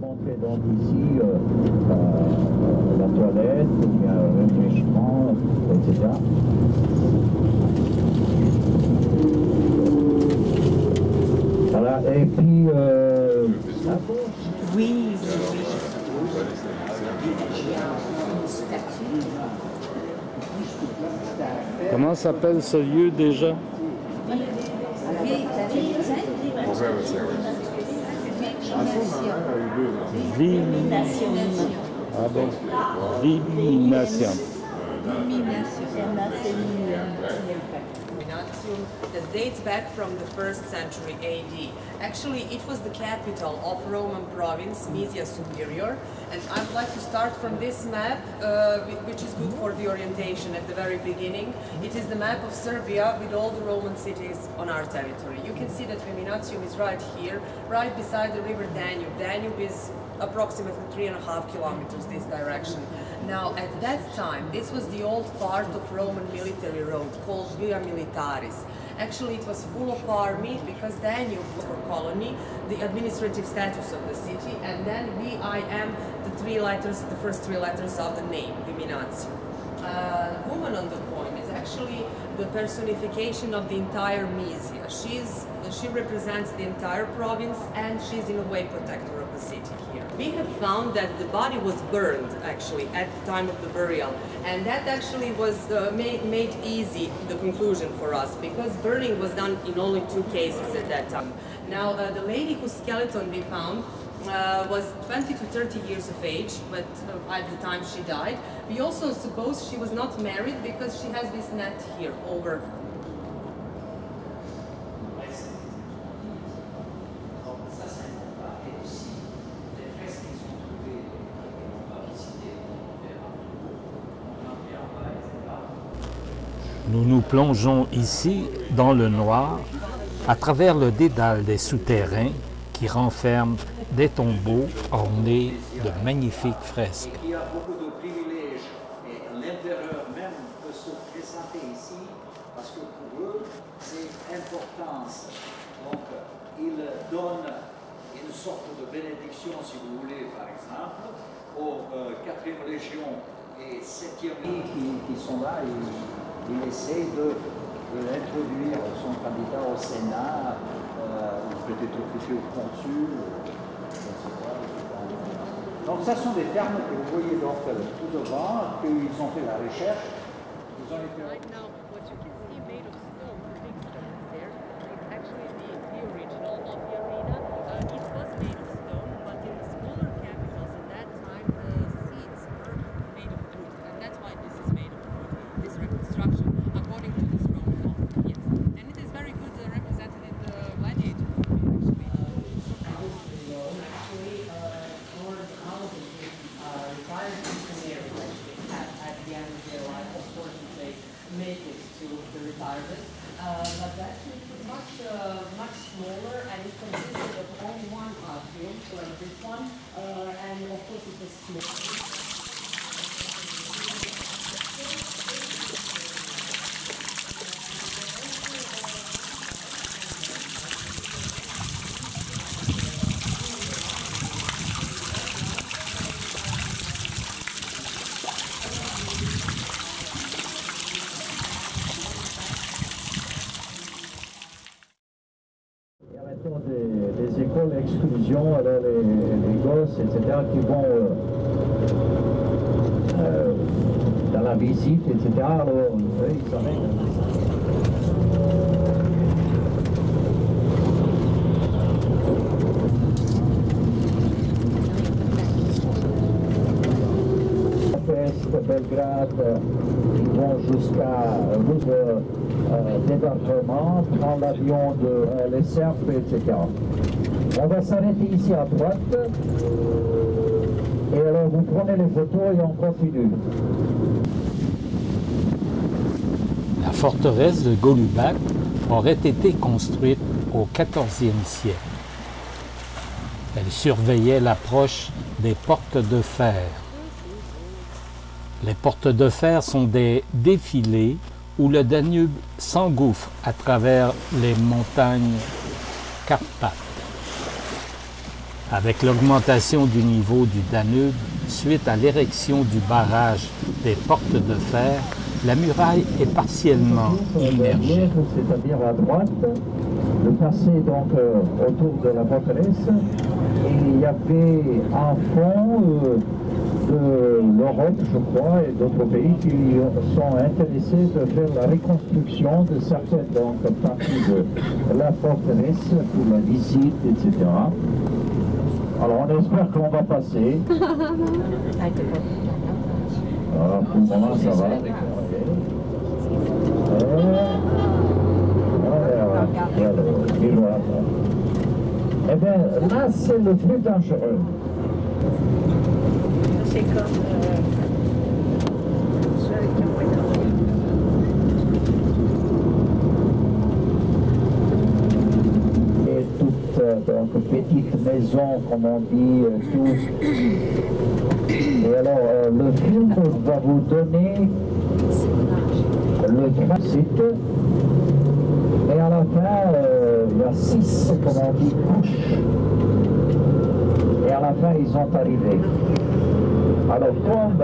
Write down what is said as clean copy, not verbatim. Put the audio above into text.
Entrer donc ici, la toilette, il y a un réfléchissement, etc. Voilà, et puis oui. Comment s'appelle ce lieu déjà? Ah bon? Vimination. That dates back from the 1st century AD. Actually, it was the capital of Roman province, Mysia Superior, and I would like to start from this map, which is good for the orientation at the very beginning. It is the map of Serbia with all the Roman cities on our territory. You can see that Viminatium is right here, right beside the river Danube. Danube is approximately 3.5 kilometers this direction. Now, at that time, this was the old part of Roman military road called Via Militaris. Actually, it was full of army because Danube was for colony, the administrative status of the city, and then VIM, the first three letters of the name, Viminatium. The woman on the coin is actually the personification of the entire Mysia. She represents the entire province, and she's in a way protector of the city here. We have found that the body was burned actually at the time of the burial, and that actually was made easy the conclusion for us, because burning was done in only 2 cases at that time. Now the lady whose skeleton we found was 20 to 30 years of age, but at the time she died. We also suppose she was not married because she has this net here over. Nous nous plongeons ici dans le noir à travers le dédale des souterrains qui renferment des tombeaux ornés de magnifiques fresques. Il y a beaucoup de privilèges et l'empereur même peut se présenter ici parce que pour eux c'est importance. Donc il donne une sorte de bénédiction, si vous voulez, par exemple, aux 4e Légion et 7e qui sont là. Il essaie de l'introduire, son candidat au Sénat, ou peut-être au futur consul. Donc, ce sont des termes que vous voyez donc tout devant, qu'ils ont fait la recherche. Ils ont été... Make it to the retirement, but actually it was much smaller, and it consisted of only one atrium, like this one, and of course it was small. Des écoles exclusion, alors les gosses, etc., qui vont dans la visite, etc., alors ils s'arrêtent. Belgrade, ils vont jusqu'à route d'hébergement, prendre l'avion de les Serbes, etc. On va s'arrêter ici à droite, et alors vous prenez les photos et on continue. La forteresse de Golubac aurait été construite au XIVe siècle. Elle surveillait l'approche des portes de fer. Les portes de fer sont des défilés où le Danube s'engouffre à travers les montagnes Carpates. Avec l'augmentation du niveau du Danube, suite à l'érection du barrage des portes de fer, la muraille est partiellement immergée. C'est-à-dire à droite, de passer donc autour de la forteresse. Et il y avait un fond de l'Europe, je crois, et d'autres pays qui sont intéressés de faire la reconstruction de certaines parties de la forteresse pour la visite, etc. Alors on espère qu'on va passer. Alors pour le moment ça va. Eh bien là c'est le plus dangereux. C'est comme ceux qui ont été donc petite maison, comme on dit, tout. Et alors, le film va vous donner le transit. Et à la fin, il y a 6, comme on dit, couches. Et à la fin, ils sont arrivés. Alors, comme